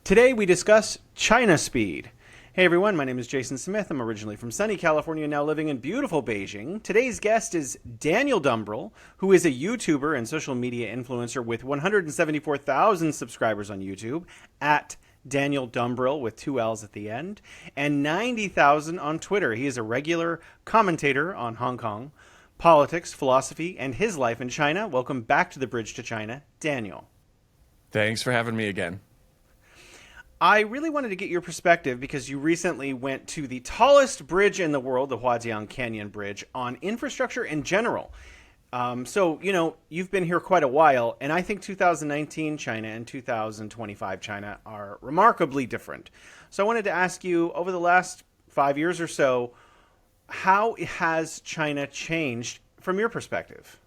Today we discuss China speed. Hey everyone, my name is Jason Smith. I'm originally from sunny California, now living in beautiful Beijing. Today's guest is Daniel Dumbrell, who is a YouTuber and social media influencer with 174,000 subscribers on YouTube at Daniel Dumbrell with two L's at the end, and 90,000 on Twitter. He is a regular commentator on Hong Kong, politics, philosophy, and his life in China. Welcome back to the Bridge to China, Daniel. Thanks for having me again. I really wanted to get your perspective because you recently went to the tallest bridge in the world, the Huadang Canyon Bridge, on infrastructure in general. You've been here quite a while, and I think 2019 China and 2025 China are remarkably different. So I wanted to ask you, over the last 5 years or so, how has China changed from your perspective?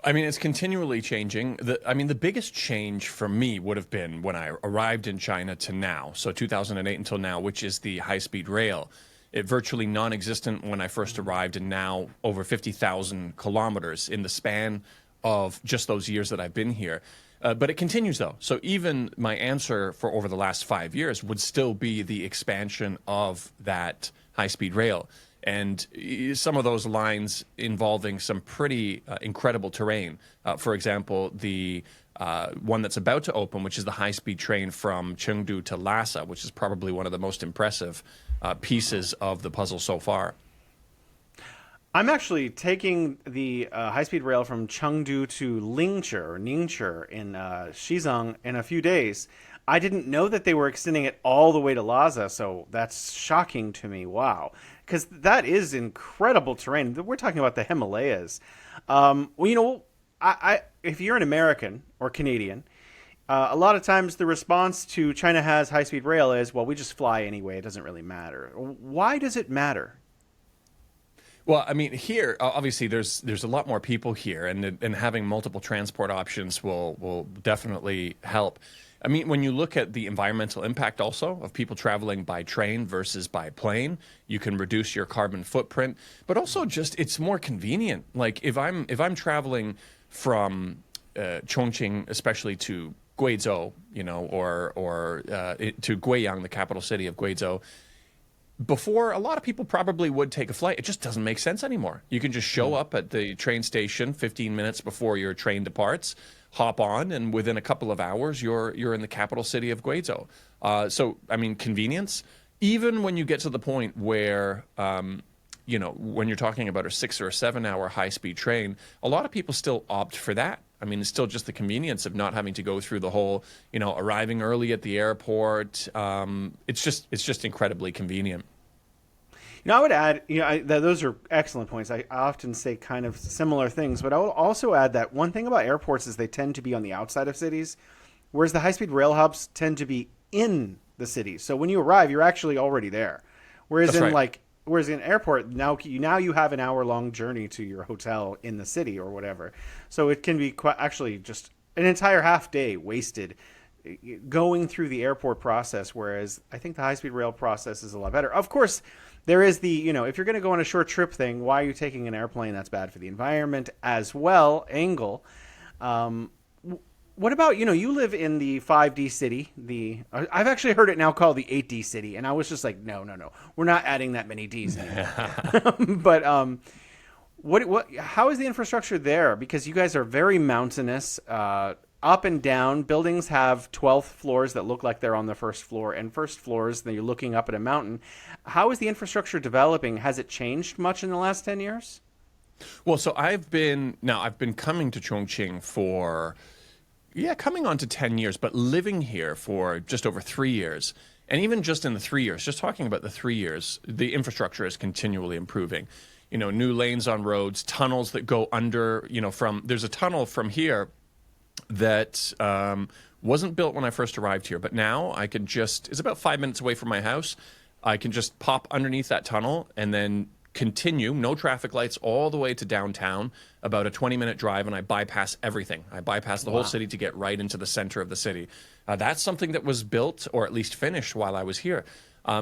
I mean, it's continually changing. The biggest change for me would have been when I arrived in China to now, so 2008 until now, which is the high-speed rail. It virtually non-existent when I first arrived, and now over 50,000 kilometers in the span of just those years that I've been here. But it continues, though. So even my answer for over the last 5 years would still be the expansion of that high-speed rail. And some of those lines involving some pretty incredible terrain. For example, the one that's about to open, which is the high-speed train from Chengdu to Lhasa, which is probably one of the most impressive pieces of the puzzle so far. I'm actually taking the high-speed rail from Chengdu to Ningshi in Xizang in a few days. I didn't know that they were extending it all the way to Lhasa, so that's shocking to me. Wow. Because that is incredible terrain. We're talking about the Himalayas. If you're an American or Canadian, a lot of times the response to China has high-speed rail is, well, we just fly anyway. It doesn't really matter. Why does it matter? Well, I mean, here, obviously, there's a lot more people here, and having multiple transport options will definitely help. I mean, when you look at the environmental impact also of people traveling by train versus by plane, you can reduce your carbon footprint, but also just it's more convenient. Like if I'm traveling from Chongqing, especially to Guizhou, or to Guiyang, the capital city of Guizhou. Before, a lot of people probably would take a flight. It just doesn't make sense anymore. You can just show up at the train station 15 minutes before your train departs, hop on, and within a couple of hours, you're in the capital city of Guizhou. So, I mean, convenience. Even when you get to the point where, when you're talking about a 6 or 7 hour high-speed train, a lot of people still opt for that. I mean, it's still just the convenience of not having to go through the whole, arriving early at the airport. It's just incredibly convenient. I would add, those are excellent points. I often say kind of similar things, but I will also add that one thing about airports is they tend to be on the outside of cities, whereas the high-speed rail hubs tend to be in the cities. So when you arrive, you're actually already there. Whereas Whereas in an airport, now you have an hour-long journey to your hotel in the city or whatever. So it can be actually just an entire half day wasted going through the airport process, whereas I think the high-speed rail process is a lot better. Of course, there is the, if you're going to go on a short trip thing, why are you taking an airplane? That's bad for the environment as well, angle. What about, you live in the 5D city. I've actually heard it now called the 8D city, and I was just like, no. We're not adding that many Ds anymore. But how is the infrastructure there? Because you guys are very mountainous, up and down. Buildings have 12th floors that look like they're on the first floor, and first floors that you're looking up at a mountain. How is the infrastructure developing? Has it changed much in the last 10 years? Well, so I've been coming to Chongqing for coming on to 10 years, but living here for just over 3 years. And even just in the 3 years, just talking about the 3 years, the infrastructure is continually improving. New lanes on roads, tunnels that go under, there's a tunnel from here that wasn't built when I first arrived here, but now I can it's about 5 minutes away from my house. I can just pop underneath that tunnel and then continue, no traffic lights, all the way to downtown, about a 20-minute drive, and I bypass everything. I bypass the whole city to get right into the center of the city. That's something that was built or at least finished while I was here.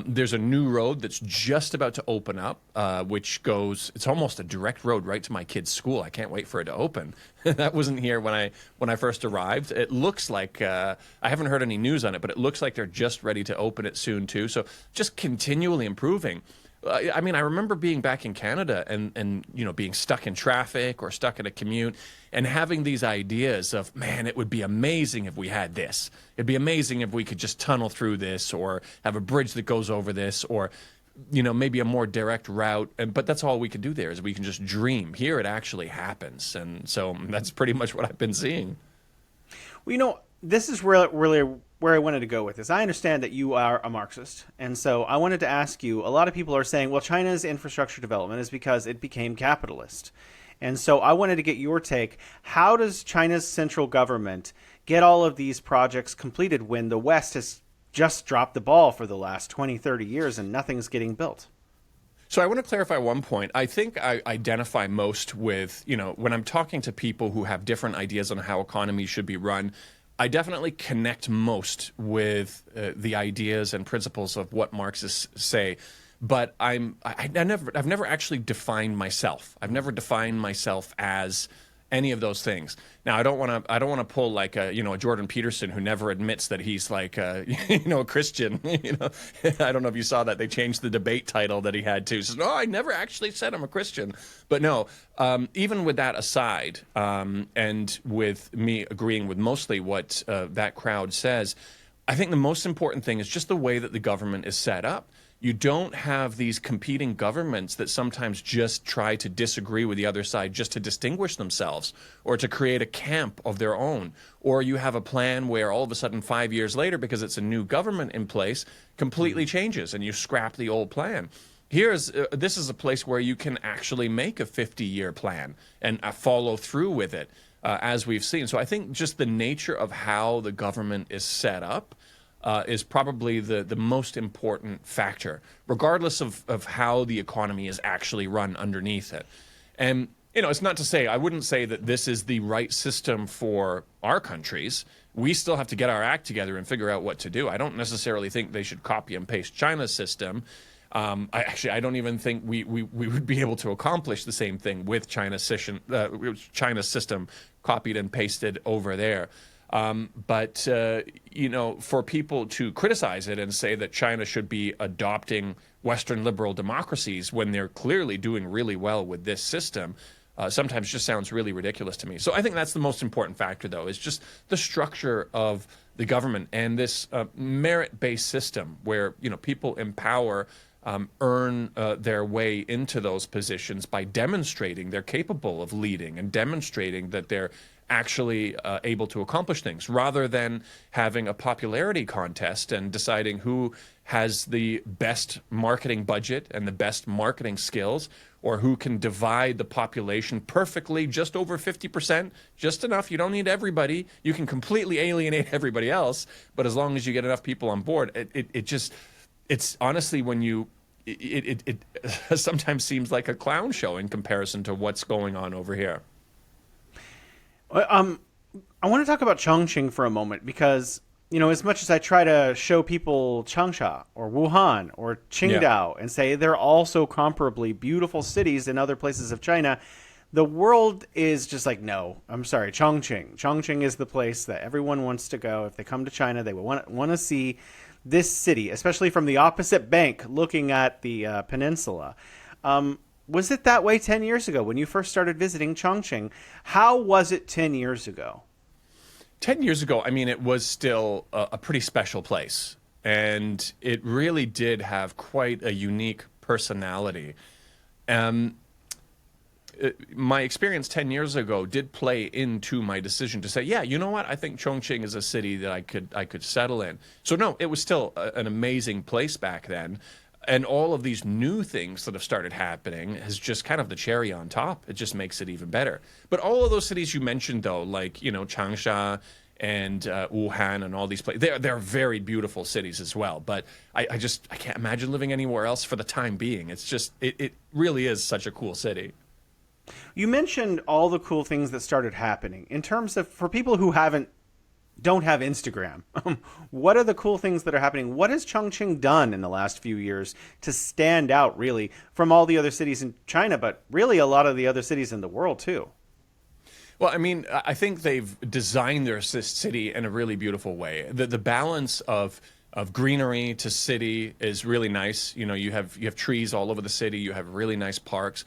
There's a new road that's just about to open up, which goes. It's almost a direct road right to my kid's school. I can't wait for it to open. That wasn't here when I first arrived. It looks like I haven't heard any news on it, but it looks like they're just ready to open it soon too. So just continually improving. I mean, I remember being back in Canada and being stuck in traffic or stuck in a commute and having these ideas of, man, it would be amazing if we had this. It'd be amazing if we could just tunnel through this or have a bridge that goes over this or, maybe a more direct route. But that's all we can do there is we can just dream. Here it actually happens. And so that's pretty much what I've been seeing. Well, this is really where I wanted to go with this. I understand that you are a Marxist, and so I wanted to ask you, a lot of people are saying, well, China's infrastructure development is because it became capitalist. And so I wanted to get your take. How does China's central government get all of these projects completed when the West has just dropped the ball for the last 20, 30 years and nothing's getting built? So I want to clarify one point. I think I identify most with, when I'm talking to people who have different ideas on how economies should be run, I definitely connect most with the ideas and principles of what Marxists say. But I've never actually defined myself. I've never defined myself as any of those things. Now, I don't want to pull like a Jordan Peterson who never admits that he's like a Christian. I don't know if you saw that they changed the debate title that he had to. He says, no, I never actually said I'm a Christian. But no, even with that aside, and with me agreeing with mostly what that crowd says, I think the most important thing is just the way that the government is set up. You don't have these competing governments that sometimes just try to disagree with the other side just to distinguish themselves or to create a camp of their own. Or you have a plan where all of a sudden 5 years later, because it's a new government in place, completely changes and you scrap the old plan. This is a place where you can actually make a 50-year plan and follow through with it, as we've seen. So I think just the nature of how the government is set up is probably the most important factor, regardless of how the economy is actually run underneath it. And, it's not to say, I wouldn't say that this is the right system for our countries. We still have to get our act together and figure out what to do. I don't necessarily think they should copy and paste China's system. I don't even think we would be able to accomplish the same thing with China's system copied and pasted over there. But for people to criticize it and say that China should be adopting Western liberal democracies when they're clearly doing really well with this system, sometimes just sounds really ridiculous to me. So I think that's the most important factor, though, is just the structure of the government and this merit-based system where, people in power earn their way into those positions by demonstrating they're capable of leading and demonstrating that they're actually able to accomplish things, rather than having a popularity contest and deciding who has the best marketing budget and the best marketing skills, or who can divide the population perfectly, just over 50%, just enough. You don't need everybody. You can completely alienate everybody else, but as long as you get enough people on board, it's honestly, when it sometimes seems like a clown show in comparison to what's going on over here. I want to talk about Chongqing for a moment because, as much as I try to show people Changsha or Wuhan or Qingdao and say they're also comparably beautiful cities in other places of China, the world is just like, no, I'm sorry, Chongqing. Chongqing is the place that everyone wants to go. If they come to China, they want to see this city, especially from the opposite bank looking at the peninsula. Was it that way 10 years ago when you first started visiting Chongqing? How was it 10 years ago? 10 years ago, it was still a pretty special place. And it really did have quite a unique personality. My experience 10 years ago did play into my decision to say, yeah, you know what? I think Chongqing is a city that I could settle in. So no, it was still an amazing place back then. And all of these new things that have started happening is just kind of the cherry on top. It just makes it even better. But all of those cities you mentioned, though, like, Changsha and Wuhan and all these places, they're very beautiful cities as well. But I can't imagine living anywhere else for the time being. It's just, it really is such a cool city. You mentioned all the cool things that started happening. In terms of, for people who haven't don't have Instagram. What are the cool things that are happening? What has Chongqing done in the last few years to stand out really from all the other cities in China, but really a lot of the other cities in the world too? Well, I mean, I think they've designed their city in a really beautiful way. The balance of greenery to city is really nice. You know, you have trees all over the city. You have really nice parks.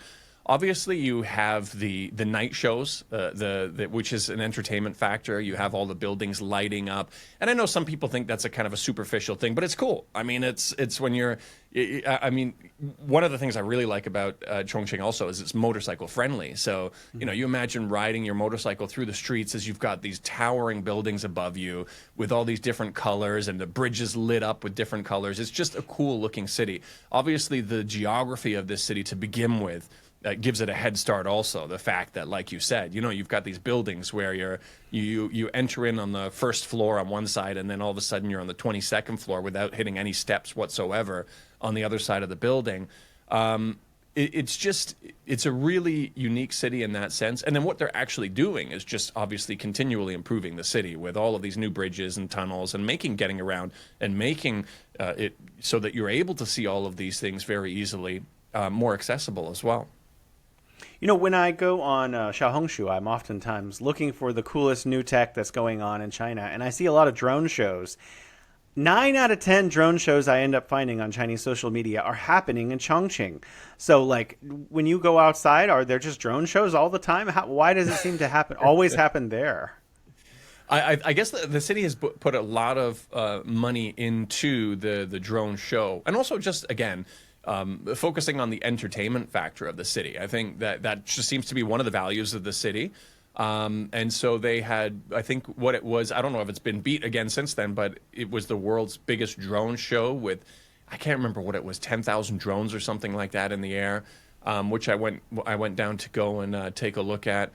Obviously, you have the night shows, which is an entertainment factor. You have all the buildings lighting up, and I know some people think that's a kind of a superficial thing, but it's cool. I mean, it's when you're. I mean, one of the things I really like about Chongqing also is it's motorcycle friendly. So you know, you imagine riding your motorcycle through the streets as you've got these towering buildings above you with all these different colors and the bridges lit up with different colors. It's just a cool looking city. Obviously, the geography of this city to begin with gives it a head start also. The fact that, like you said, you know, you've got these buildings where you enter in on the first floor on one side, and then all of a sudden you're on the 22nd floor without hitting any steps whatsoever on the other side of the building. It's a really unique city in that sense. And then what they're actually doing is just obviously continually improving the city with all of these new bridges and tunnels and making getting around and making it so that you're able to see all of these things very easily, more accessible as well. You know, when I go on Xiaohongshu, I'm oftentimes looking for the coolest new tech that's going on in China, and I see a lot of drone shows. 9 out of 10 drone shows I end up finding on Chinese social media are happening in Chongqing. So, like, when you go outside, are there just drone shows all the time? Why does it seem to happen? Always happen there? I guess the city has put a lot of money into the drone show, and also just again focusing on the entertainment factor of the city. I think that just seems to be one of the values of the city. And so they had, I think what it was, I don't know if it's been beat again since then, but it was the world's biggest drone show with, I can't remember what it was, 10,000 drones or something like that in the air, which I went down to go and take a look at.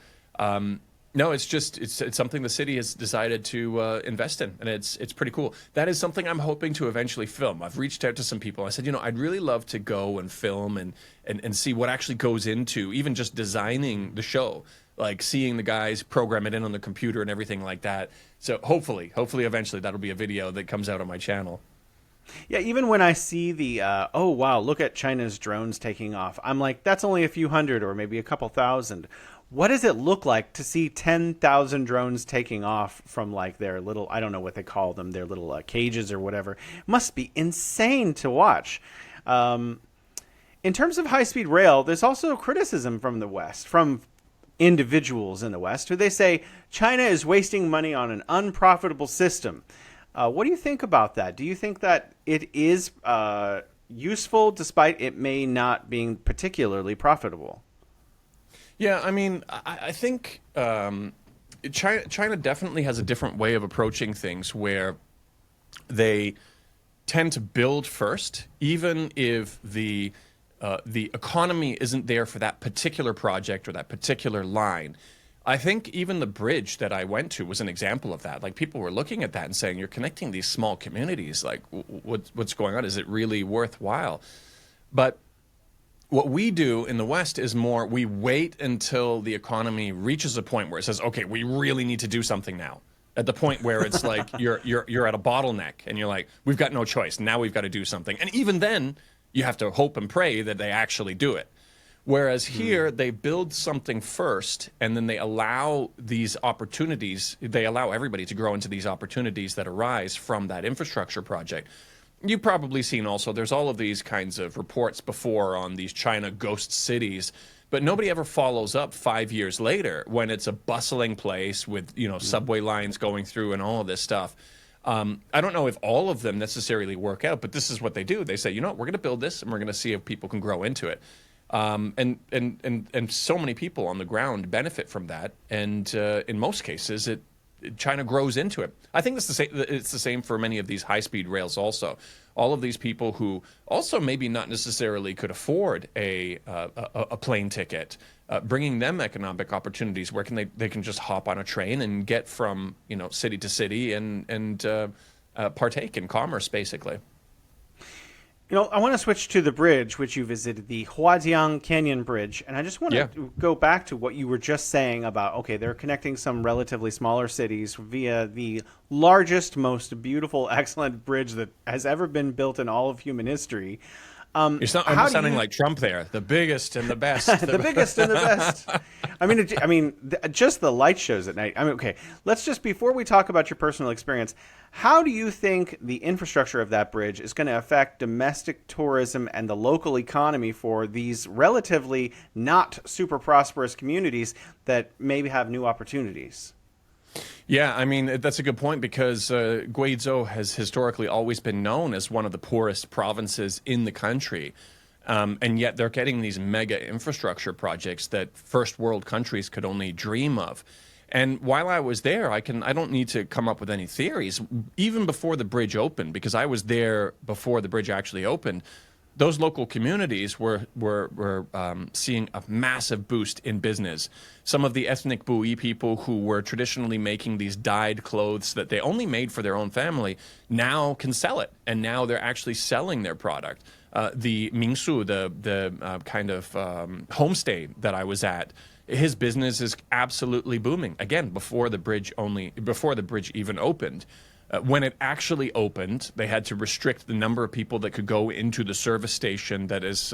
No, it's something the city has decided to invest in, and it's pretty cool. That is something I'm hoping to eventually film. I've reached out to some people. I said, you know, I'd really love to go and film and see what actually goes into even just designing the show, like seeing the guys program it in on the computer and everything like that. So hopefully, eventually that'll be a video that comes out on my channel. Yeah, even when I see the, oh wow, look at China's drones taking off, I'm like, that's only a few hundred or maybe a couple thousand. What does it look like to see 10,000 drones taking off from like their little, I don't know what they call them, their little cages or whatever? It must be insane to watch. In terms of high-speed rail, there's also criticism from the West, from individuals in the West, who they say China is wasting money on an unprofitable system. What do you think about that? Do you think that it is useful despite it may not being particularly profitable? Yeah, I mean, I think China definitely has a different way of approaching things where they tend to build first, even if the economy isn't there for that particular project or that particular line. I think even the bridge that I went to was an example of that. Like, people were looking at that and saying, you're connecting these small communities. Like, what's going on? Is it really worthwhile? But what we do in the West is more, we wait until the economy reaches a point where it says, okay, we really need to do something now. At the point where it's like you're at a bottleneck and you're like, we've got no choice. Now we've got to do something. And even then, you have to hope and pray that they actually do it. Whereas here, they build something first, and then they allow these opportunities, they allow everybody to grow into these opportunities that arise from that infrastructure project. You've probably seen also, there's all of these kinds of reports before on these China ghost cities, but nobody ever follows up 5 years later when it's a bustling place with, you know, subway lines going through and all of this stuff. I don't know if all of them necessarily work out, but this is what they do. They say, you know what, we're going to build this and we're going to see if people can grow into it. And so many people on the ground benefit from that. And in most cases, China grows into it. I think it's the same for many of these high-speed rails also. All of these people who also maybe not necessarily could afford a plane ticket, bringing them economic opportunities where they can just hop on a train and get from, you know, city to city and partake in commerce, basically. I want to switch to the bridge, which you visited, the Huadang Canyon Bridge, and I just want Yeah. to go back to what you were just saying about, okay, they're connecting some relatively smaller cities via the largest, most beautiful, excellent bridge that has ever been built in all of human history. You're How almost do sounding you like Trump there. The biggest and the best. the biggest and the best? Just the light shows at night. Okay, let's just before we talk about your personal experience, how do you think the infrastructure of that bridge is going to affect domestic tourism and the local economy for these relatively not super prosperous communities that maybe have new opportunities? Yeah, I mean, that's a good point because Guizhou has historically always been known as one of the poorest provinces in the country. And yet they're getting these mega infrastructure projects that first world countries could only dream of. And while I was there, I don't need to come up with any theories. Even before the bridge opened, because I was there before the bridge actually opened, those local communities were seeing a massive boost in business. Some of the ethnic Bui people who were traditionally making these dyed clothes that they only made for their own family now can sell it, and now they're actually selling their product. The Mingsu, the kind of homestay that I was at, his business is absolutely booming. Again, before the bridge even opened. When it actually opened, they had to restrict the number of people that could go into the service station that is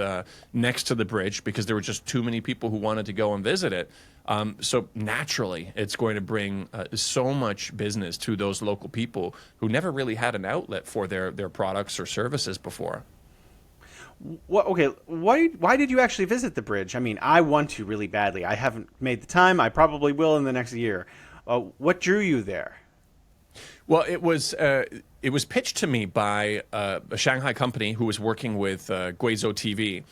next to the bridge because there were just too many people who wanted to go and visit it. So naturally, it's going to bring so much business to those local people who never really had an outlet for their products or services before. Okay, why did you actually visit the bridge? I want to really badly. I haven't made the time. I probably will in the next year. What drew you there? Well, it was pitched to me by a Shanghai company who was working with Guizhou TV,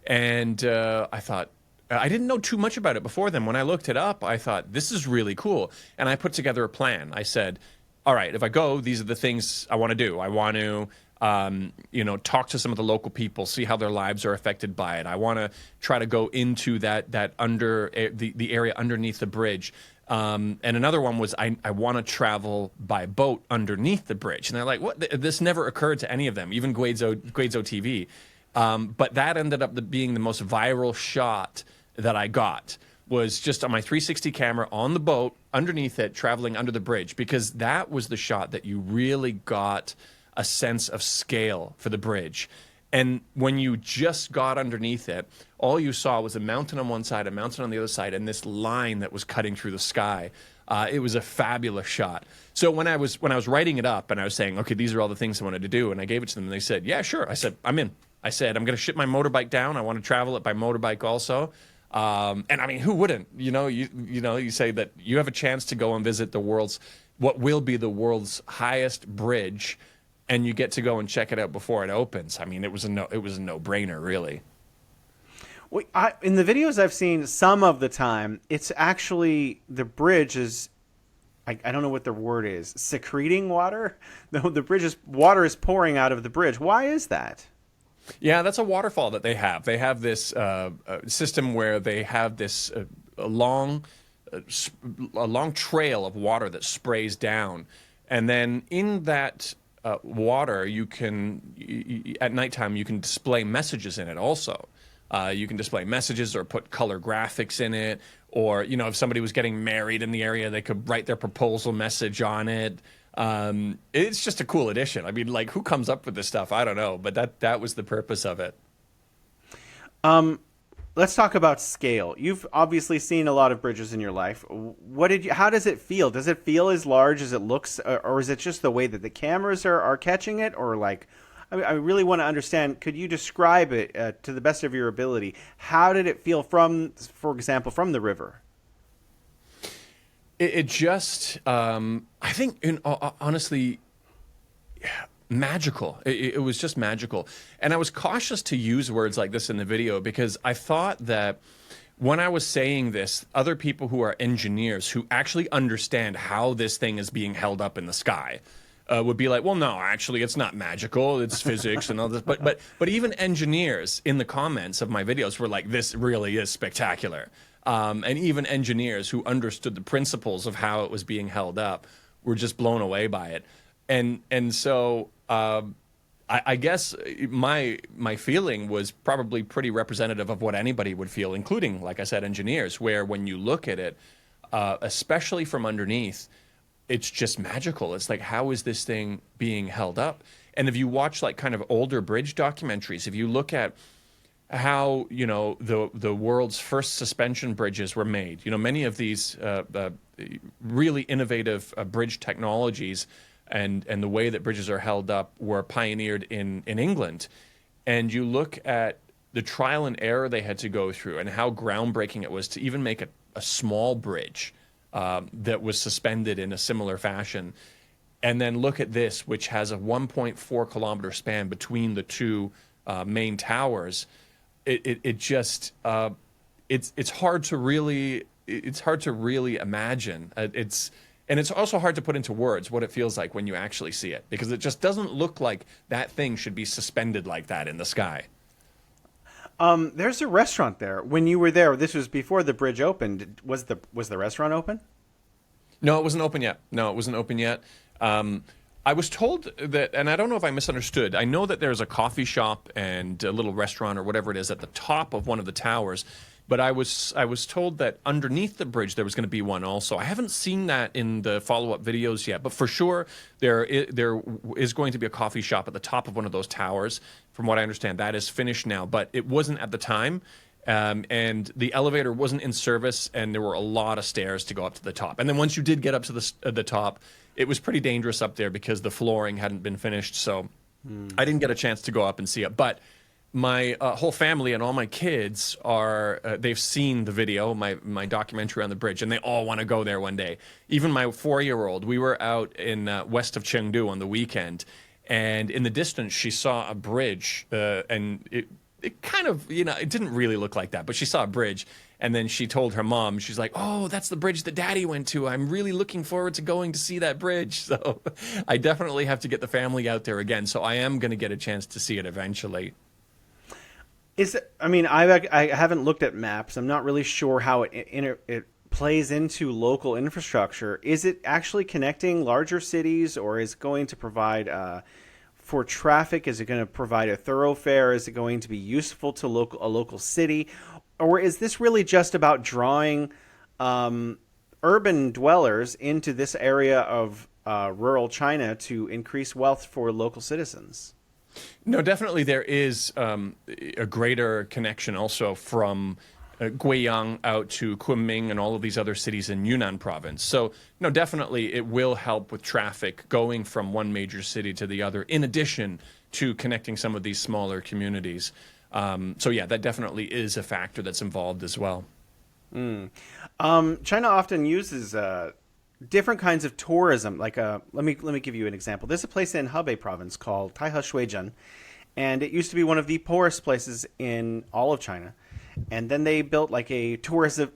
and I thought I didn't know too much about it before then. When I looked it up, I thought this is really cool, and I put together a plan. I said, "All right, if I go, these are the things I want to do. I want to." Talk to some of the local people, see how their lives are affected by it. I want to try to go into that under the area underneath the bridge. And another one was I want to travel by boat underneath the bridge. And they're like, what? This never occurred to any of them, even Guizhou TV. But that ended up being the most viral shot that I got, was just on my 360 camera on the boat underneath it, traveling under the bridge, because that was the shot that you really got a sense of scale for the bridge. And when you just got underneath it, all you saw was a mountain on one side, a mountain on the other side, and this line that was cutting through the sky. It was a fabulous shot. So when I was writing it up and I was saying, okay, these are all the things I wanted to do, and I gave it to them, and they said, yeah, sure. I said, I'm in. I said, I'm going to ship my motorbike down. I want to travel it by motorbike also. And I mean, who wouldn't? You say that you have a chance to go and visit what will be the world's highest bridge, and you get to go and check it out before it opens. I mean, it was a no-brainer, really. Well, in the videos I've seen, some of the time, it's actually the bridge is, I don't know what the word is, secreting water. The water is pouring out of the bridge. Why is that? Yeah, that's a waterfall that they have. They have this system where they have this a long trail of water that sprays down, and then in that water, at nighttime, you can display messages in it also. You can display messages or put color graphics in it, or, if somebody was getting married in the area, they could write their proposal message on it. It's just a cool addition. I mean, like, who comes up with this stuff? I don't know, but that was the purpose of it. Let's talk about scale. You've obviously seen a lot of bridges in your life. How does it feel? Does it feel as large as it looks, or is it just the way that the cameras are catching it? Or I really want to understand, could you describe it to the best of your ability? How did it feel for example, from the river? It just, I think, honestly, magical. It was just magical. And I was cautious to use words like this in the video because I thought that when I was saying this, other people who are engineers who actually understand how this thing is being held up in the sky would be like, well, no, actually, it's not magical. It's physics and all this. But even engineers in the comments of my videos were like, this really is spectacular. And even engineers who understood the principles of how it was being held up were just blown away by it. And so I guess my feeling was probably pretty representative of what anybody would feel, including, like I said, engineers, where when you look at it, especially from underneath, it's just magical. It's like, how is this thing being held up? And if you watch like kind of older bridge documentaries, if you look at how, the world's first suspension bridges were made, many of these really innovative bridge technologies and the way that bridges are held up were pioneered in England. And you look at the trial and error they had to go through and how groundbreaking it was to even make a small bridge that was suspended in a similar fashion. And then look at this, which has a 1.4 kilometer span between the two main towers. It's hard to really imagine. And it's also hard to put into words what it feels like when you actually see it, because it just doesn't look like that thing should be suspended like that in the sky. There's a restaurant there. When you were there, this was before the bridge opened. Was the restaurant open? No, it wasn't open yet. I was told that, and I don't know if I misunderstood. I know that there's a coffee shop and a little restaurant or whatever it is at the top of one of the towers. But I was told that underneath the bridge there was going to be one also. I haven't seen that in the follow-up videos yet, but for sure there is going to be a coffee shop at the top of one of those towers. From what I understand, that is finished now, but it wasn't at the time, and the elevator wasn't in service, and there were a lot of stairs to go up to the top. And then once you did get up to the top, it was pretty dangerous up there because the flooring hadn't been finished, so I didn't get a chance to go up and see it. But my whole family and all my kids they've seen the video, my documentary on the bridge, and they all want to go there one day. Even my 4-year-old, we were out in west of Chengdu on the weekend, and in the distance she saw a bridge, and it kind of, it didn't really look like that, but she saw a bridge, and then she told her mom, she's like, oh, that's the bridge that Daddy went to. I'm really looking forward to going to see that bridge. So I definitely have to get the family out there again, so I am going to get a chance to see it eventually. I haven't looked at maps. I'm not really sure how it plays into local infrastructure. Is it actually connecting larger cities, or is it going to provide for traffic? Is it going to provide a thoroughfare? Is it going to be useful to a local city? Or is this really just about drawing urban dwellers into this area of rural China to increase wealth for local citizens? No, definitely there is a greater connection also from Guiyang out to Kunming and all of these other cities in Yunnan province. So, no, definitely it will help with traffic going from one major city to the other, in addition to connecting some of these smaller communities. So, yeah, that definitely is a factor that's involved as well. China often uses different kinds of tourism. Like, let me give you an example. There's a place in Hebei province called Taiheshuijian, and it used to be one of the poorest places in all of China. And then they built like a tourism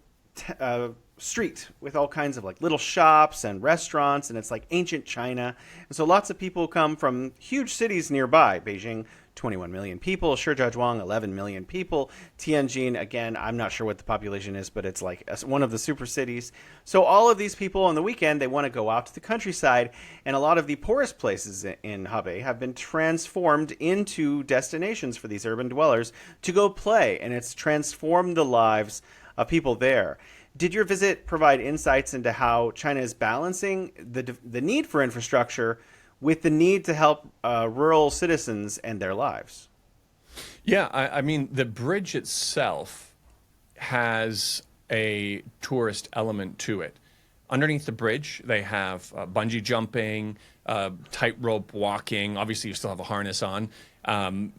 street with all kinds of like little shops and restaurants, and it's like ancient China. And so lots of people come from huge cities nearby. Beijing, 21 million people. Shijiazhuang, 11 million people. Tianjin, again, I'm not sure what the population is, but it's like one of the super cities. So all of these people on the weekend, they want to go out to the countryside, and a lot of the poorest places in Hebei have been transformed into destinations for these urban dwellers to go play, and it's transformed the lives of people there. Did your visit provide insights into how China is balancing the need for infrastructure with the need to help rural citizens and their lives? Yeah, I mean, the bridge itself has a tourist element to it. Underneath the bridge, they have bungee jumping, tightrope walking. Obviously, you still have a harness on.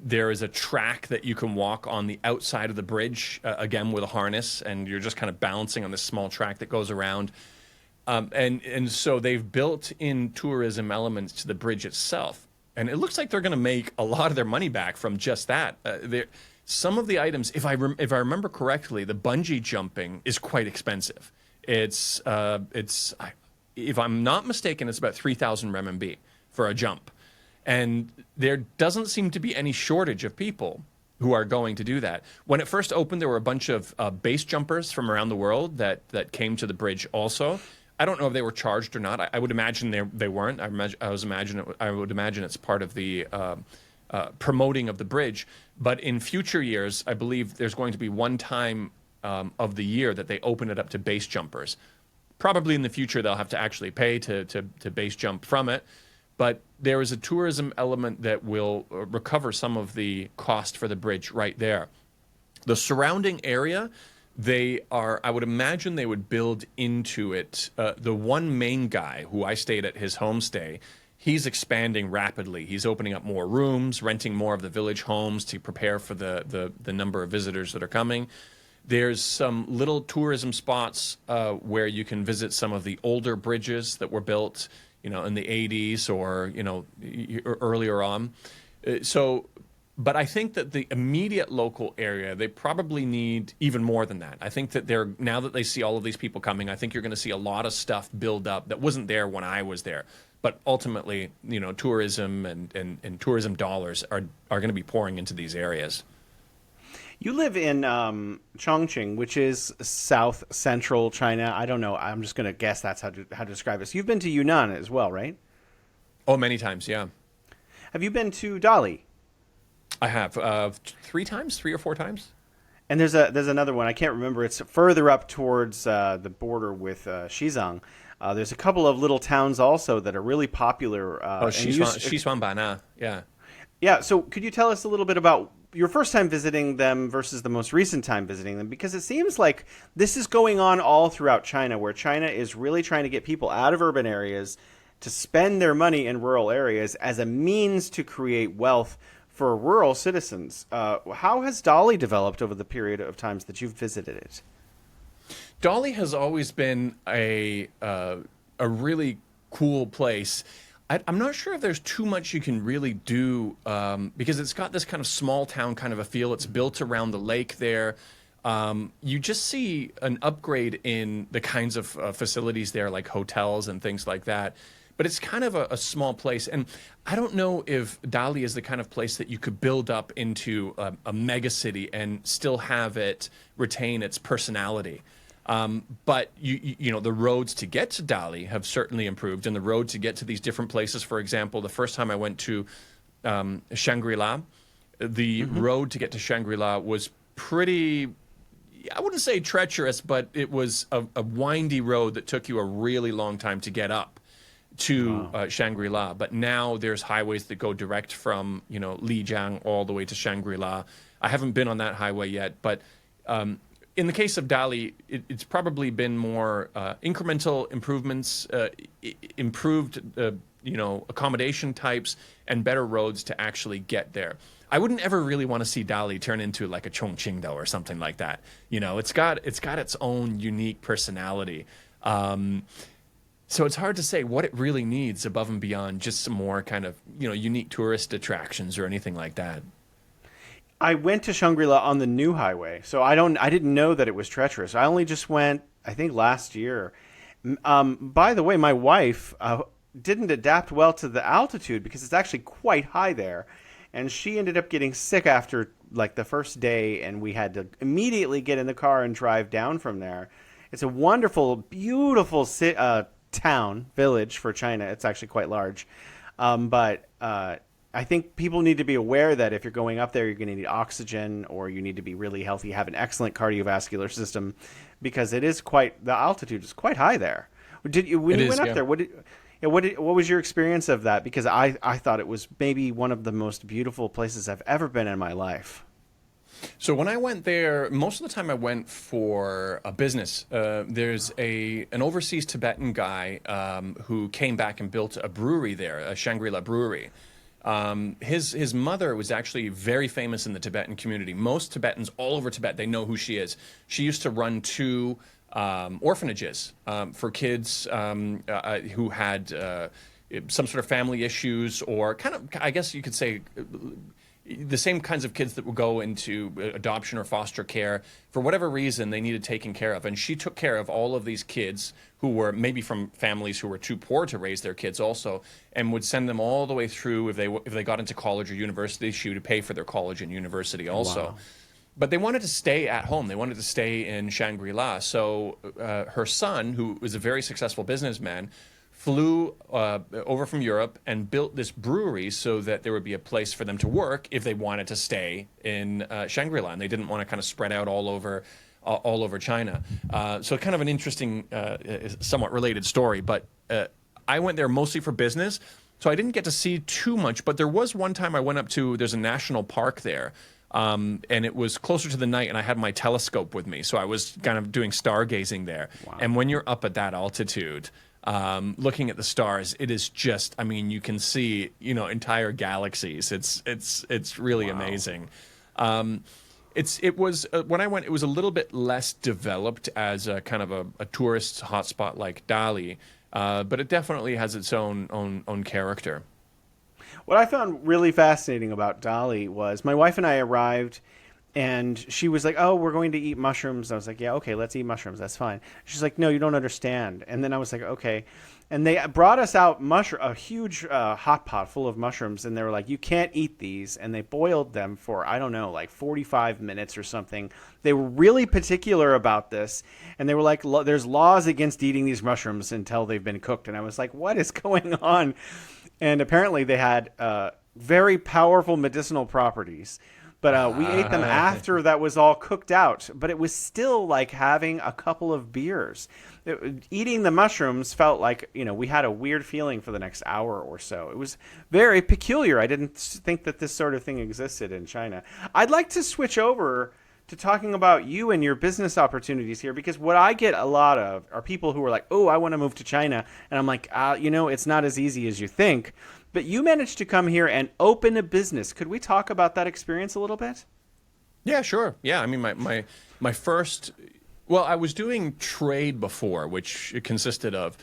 There is a track that you can walk on the outside of the bridge, again with a harness, and you're just kind of balancing on this small track that goes around. And so they've built in tourism elements to the bridge itself. And it looks like they're going to make a lot of their money back from just that. Some of the items, if I remember correctly, the bungee jumping is quite expensive. It's if I'm not mistaken, it's about 3,000 renminbi for a jump. And there doesn't seem to be any shortage of people who are going to do that. When it first opened, there were a bunch of base jumpers from around the world that came to the bridge also. I don't know if they were charged or not. I would imagine they weren't. I would imagine it's part of the promoting of the bridge. But in future years, I believe there's going to be one time of the year that they open it up to base jumpers. Probably in the future, they'll have to actually pay to base jump from it. But there is a tourism element that will recover some of the cost for the bridge right there. The surrounding area, I would imagine they would build into it. The one main guy who I stayed at his homestay, he's expanding rapidly. He's opening up more rooms, renting more of the village homes to prepare for the number of visitors that are coming. There's some little tourism spots where you can visit some of the older bridges that were built, in the 80s or, earlier on. But I think that the immediate local area, they probably need even more than that. I think that now that they see all of these people coming, I think you're going to see a lot of stuff build up that wasn't there when I was there. But ultimately, tourism and tourism dollars are going to be pouring into these areas. You live in Chongqing, which is south central China. I don't know. I'm just going to guess that's how to describe this. You've been to Yunnan as well, right? Oh, many times, yeah. Have you been to Dali? I have 3 or 4 times. And there's another one. I can't remember. It's further up towards the border with Xizang. There's a couple of little towns also that are really popular. Xishuangbanna, yeah. Yeah, so could you tell us a little bit about your first time visiting them versus the most recent time visiting them? Because it seems like this is going on all throughout China, where China is really trying to get people out of urban areas to spend their money in rural areas as a means to create wealth for rural citizens. How has Dali developed over the period of times that you've visited it? Dali has always been a really cool place. I'm not sure if there's too much you can really do because it's got this kind of small town kind of a feel. It's built around the lake there. You just see an upgrade in the kinds of facilities there, like hotels and things like that. But it's kind of a small place. And I don't know if Dali is the kind of place that you could build up into a mega city and still have it retain its personality. But the roads to get to Dali have certainly improved, and the road to get to these different places. For example, the first time I went to Shangri-La, the road to get to Shangri-La was pretty, I wouldn't say treacherous, but it was a windy road that took you a really long time to get up to Shangri-La. But now there's highways that go direct from Lijiang all the way to Shangri-La. I haven't been on that highway yet, but in the case of Dali, it's probably been more incremental improvements, improved accommodation types, and better roads to actually get there. I wouldn't ever really want to see Dali turn into like a Chongqing though, or something like that. It's got its own unique personality. So it's hard to say what it really needs above and beyond just some more kind of unique tourist attractions or anything like that. I went to Shangri-La on the new highway, so I didn't know that it was treacherous. I only just went, I think, last year. By the way, my wife didn't adapt well to the altitude because it's actually quite high there, and she ended up getting sick after like the first day, and we had to immediately get in the car and drive down from there. It's a wonderful, beautiful village for China. It's actually quite large, but I think people need to be aware that if you're going up there, you're going to need oxygen, or you need to be really healthy, have an excellent cardiovascular system, because the altitude is quite high there. When you went up there, what was your experience of that? Because I thought it was maybe one of the most beautiful places I've ever been in my life. So when I went there, most of the time I went for a business. There's an overseas Tibetan guy who came back and built a brewery there, a Shangri-La brewery. His mother was actually very famous in the Tibetan community. Most Tibetans all over Tibet, they know who she is. She used to run 2 orphanages for kids who had some sort of family issues, or kind of, I guess you could say, the same kinds of kids that would go into adoption or foster care. For whatever reason, they needed taken care of. And she took care of all of these kids who were maybe from families who were too poor to raise their kids also, and would send them all the way through. If they got into college or university, she would pay for their college and university also. Wow. But they wanted to stay at home. They wanted to stay in Shangri-La. So her son, who was a very successful businessman, flew over from Europe and built this brewery so that there would be a place for them to work if they wanted to stay in Shangri-La, and they didn't want to kind of spread out all over China. So kind of an interesting, somewhat related story. But I went there mostly for business, so I didn't get to see too much. But there was one time I went up to, there's a national park there. And it was closer to the night, and I had my telescope with me, so I was kind of doing stargazing there. Wow. And when you're up at that altitude, looking at the stars, it is just, I mean, you can see, entire galaxies. It's really amazing. It was when I went, it was a little bit less developed as a kind of a tourist hotspot like Dali, but it definitely has its own character. What I found really fascinating about Dali was my wife and I arrived, and she was like, "Oh, we're going to eat mushrooms." I was like, "Yeah, okay, let's eat mushrooms. That's fine." She's like, "No, you don't understand." And then I was like, "Okay." And they brought us out a huge hot pot full of mushrooms, and they were like, "You can't eat these." And they boiled them for, I don't know, like 45 minutes or something. They were really particular about this, and they were like, "There's laws against eating these mushrooms until they've been cooked." And I was like, "What is going on?" And apparently they had very powerful medicinal properties. But we ate them after that was all cooked out. But it was still like having a couple of beers. Eating the mushrooms felt like, we had a weird feeling for the next hour or so. It was very peculiar. I didn't think that this sort of thing existed in China. I'd like to switch over to talking about you and your business opportunities here, because what I get a lot of are people who are like, "Oh, I want to move to China." And I'm like, it's not as easy as you think. But you managed to come here and open a business. Could we talk about that experience a little bit? Yeah, sure. Yeah, I mean, my first, well, I was doing trade before, which it consisted of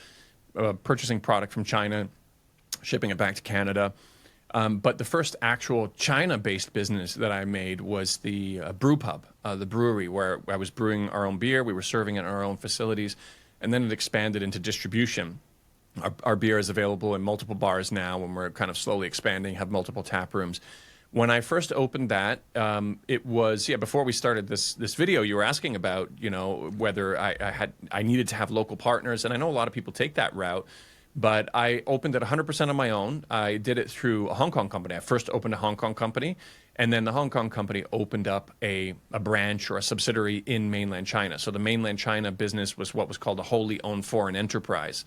purchasing product from China, shipping it back to Canada. But the first actual China-based business that I made was the brew pub, the brewery, where I was brewing our own beer. We were serving it in our own facilities, and then it expanded into distribution. Our beer is available in multiple bars now, and we're kind of slowly expanding, have multiple tap rooms. When I first opened that, it was, before we started this video, you were asking about, whether I needed to have local partners, and I know a lot of people take that route. But I opened it 100% on my own. I did it through a Hong Kong company. I first opened a Hong Kong company, and then the Hong Kong company opened up a branch or a subsidiary in mainland China. So the mainland China business was what was called a wholly owned foreign enterprise.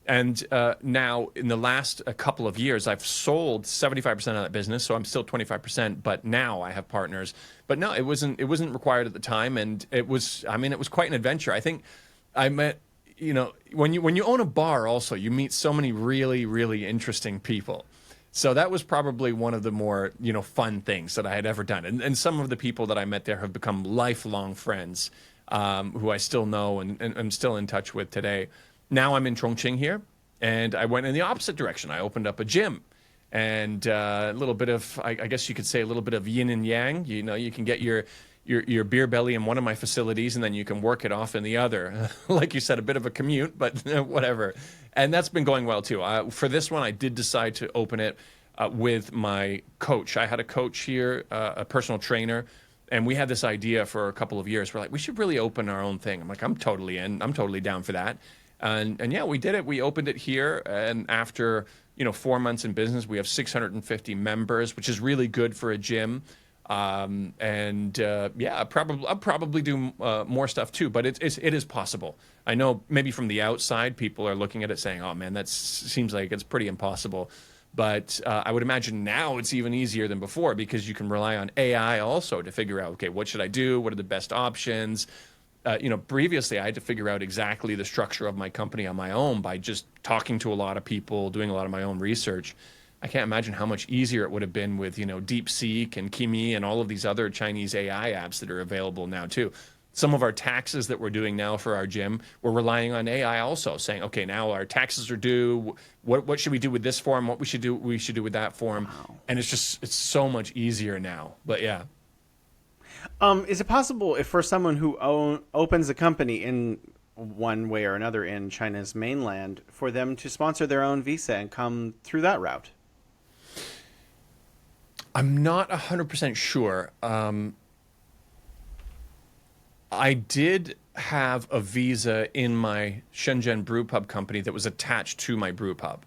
And now, in the last couple of years, I've sold 75% of that business, so I'm still 25%. But now I have partners. But no, it wasn't required at the time, and it was quite an adventure. I think I met. When you own a bar also, you meet so many really, really interesting people. So that was probably one of the more, fun things that I had ever done. And some of the people that I met there have become lifelong friends who I still know and I'm still in touch with today. Now I'm in Chongqing here, and I went in the opposite direction. I opened up a gym. And a little bit of, I guess you could say, a little bit of yin and yang. You can get your beer belly in one of my facilities, and then you can work it off in the other. Like you said, a bit of a commute, but whatever. And that's been going well, too. For this one, I did decide to open it with my coach. I had a coach here, a personal trainer, and we had this idea for a couple of years. We're like, we should really open our own thing. I'm like, I'm totally in. I'm totally down for that. And yeah, we did it. We opened it here, and after 4 months in business, we have 650 members, which is really good for a gym. I'll probably do more stuff too, but it is possible. I know maybe from the outside, people are looking at it saying, "Oh man, that seems like it's pretty impossible." But I would imagine now it's even easier than before, because you can rely on AI also to figure out, okay, what should I do? What are the best options? Previously I had to figure out exactly the structure of my company on my own by just talking to a lot of people, doing a lot of my own research. I can't imagine how much easier it would have been with, DeepSeek and Kimi and all of these other Chinese AI apps that are available now too. Some of our taxes that we're doing now for our gym, we're relying on AI also, saying, okay, now our taxes are due. What should we do with this form? What we should do with that form. Wow. And it's so much easier now. But yeah. Is it possible, if for someone who opens a company in one way or another in China's mainland, for them to sponsor their own visa and come through that route? I'm not 100% sure. I did have a visa in my Shenzhen brew pub company that was attached to my brew pub.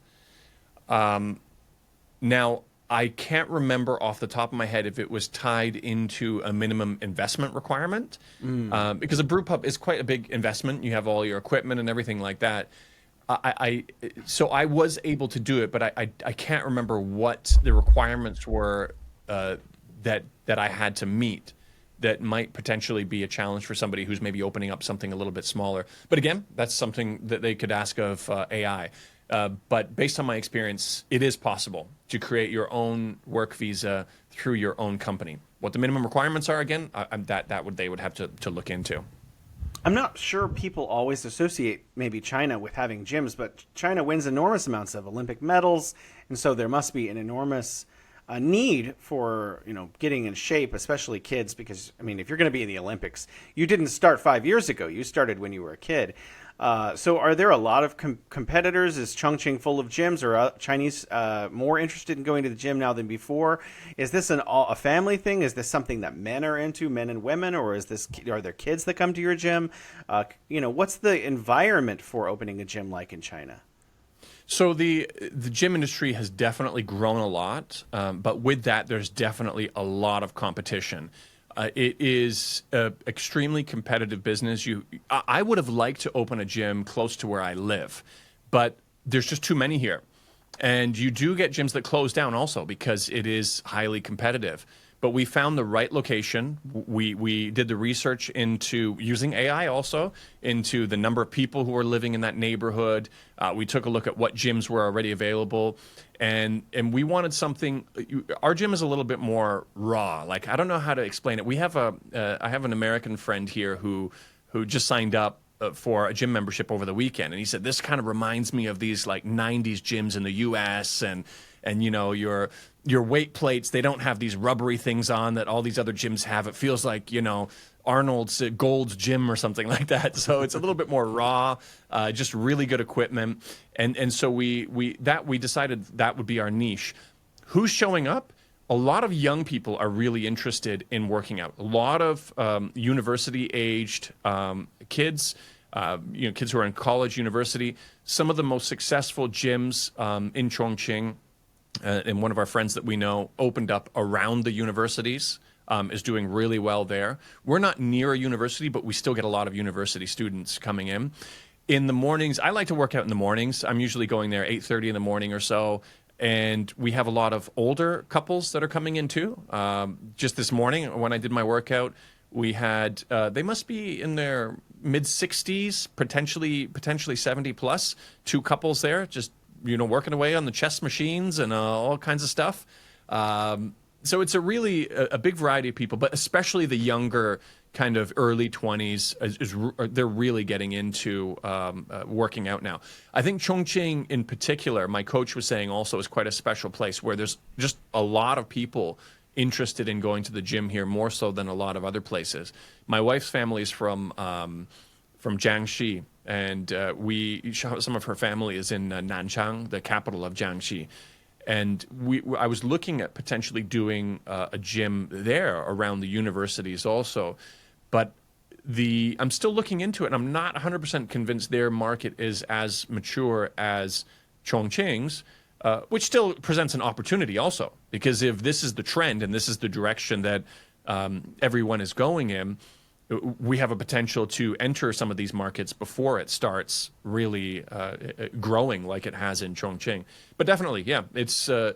Now, I can't remember off the top of my head if it was tied into a minimum investment requirement, because a brew pub is quite a big investment. You have all your equipment and everything like that. So I was able to do it, but I can't remember what the requirements were that I had to meet. That might potentially be a challenge for somebody who's maybe opening up something a little bit smaller. But again, that's something that they could ask of AI. But based on my experience, it is possible to create your own work visa through your own company. What the minimum requirements are, again, they would have to look into. I'm not sure people always associate maybe China with having gyms, but China wins enormous amounts of Olympic medals, and so there must be an enormous need for getting in shape, especially kids, because I mean, if you're going to be in the Olympics, you didn't start 5 years ago. You started when you were a kid. So are there a lot of competitors? Is Chongqing full of gyms? Or are Chinese more interested in going to the gym now than before? Is this a family thing? Is this something that men are into, men and women? Or are there kids that come to your gym? What's the environment for opening a gym like in China? So the gym industry has definitely grown a lot, but with that, there's definitely a lot of competition. It is an extremely competitive business. I would have liked to open a gym close to where I live, but there's just too many here. And you do get gyms that close down also because it is highly competitive. But we found the right location. We did the research into using AI also into the number of people who are living in that neighborhood. We took a look at what gyms were already available, and we wanted something. Our gym is a little bit more raw. Like, I don't know how to explain it. I have an American friend here who just signed up for a gym membership over the weekend, and he said this kind of reminds me of these like '90s gyms in the U.S. and your weight plates, they don't have these rubbery things on that all these other gyms have. It feels like Arnold's Gold's Gym or something like that. So it's a little bit more raw, just really good equipment, and so we decided that would be our niche. Who's showing up? A lot of young people are really interested in working out. A lot of university-aged kids, kids who are in college, university. Some of the most successful gyms in Chongqing, and one of our friends that we know opened up around the universities, is doing really well there. We're not near a university, but we still get a lot of university students coming in. In the mornings, I like to work out in the mornings. I'm usually going there 8:30 in the morning or so. And we have a lot of older couples that are coming in too. Just this morning when I did my workout, we had, they must be in their mid-60s, potentially 70 plus, two couples there, just working away on the chest machines and all kinds of stuff. So it's a big variety of people, but especially the younger kind of early 20s, they're really getting into working out now. I think Chongqing in particular, my coach was saying also, is quite a special place where there's just a lot of people interested in going to the gym here, more so than a lot of other places. My wife's family is from Jiangxi, and some of her family is in Nanchang, the capital of Jiangxi. And I was looking at potentially doing a gym there around the universities also. But I'm still looking into it, and I'm not 100% convinced their market is as mature as Chongqing's, which still presents an opportunity also. Because if this is the trend and this is the direction that everyone is going in, we have a potential to enter some of these markets before it starts really growing like it has in Chongqing. But definitely, yeah, it's a